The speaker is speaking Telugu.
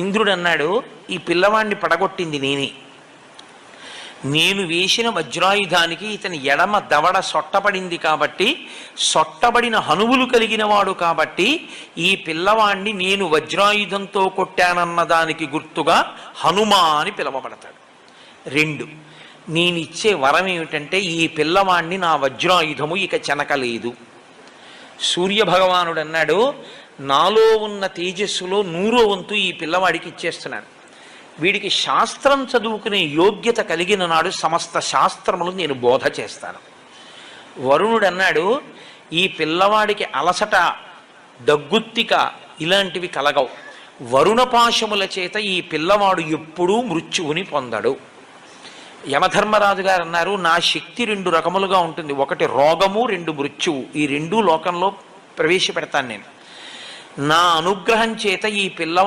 ఇంద్రుడు అన్నాడు, ఈ పిల్లవాడిని పడగొట్టింది నేనే. నేను వేసిన వజ్రాయుధానికి ఇతని ఎడమ దవడ సొట్టపడింది కాబట్టి, సొట్టబడిన హనువులు కలిగిన వాడు కాబట్టి ఈ పిల్లవాణ్ణి నేను వజ్రాయుధంతో కొట్టానన్న దానికి గుర్తుగా హనుమా అని పిలవబడతాడు. 2, నేనిచ్చే వరం ఏమిటంటే ఈ పిల్లవాణ్ణి నా వజ్రాయుధము ఇక చెనకలేదు. సూర్యభగవానుడు అన్నాడు, నాలో ఉన్న తేజస్సులో 100వ వంతు ఈ పిల్లవాడికి ఇచ్చేస్తున్నాను. వీడికి శాస్త్రం చదువుకునే యోగ్యత కలిగిన నాడు సమస్త శాస్త్రములు నేను బోధ చేస్తాను. వరుణుడు అన్నాడు, ఈ పిల్లవాడికి అలసట, దగ్గుత్తిక ఇలాంటివి కలగవు. వరుణపాశముల చేత ఈ పిల్లవాడు ఎప్పుడూ మృత్యువుని పొందడు. యమధర్మరాజు గారు అన్నారు, నా శక్తి 2 రకములుగా ఉంటుంది. 1 రోగము, 2 మృత్యువు. ఈ 2 లోకంలో ప్రవేశపెడతాను నేను. నా అనుగ్రహం చేత ఈ పిల్ల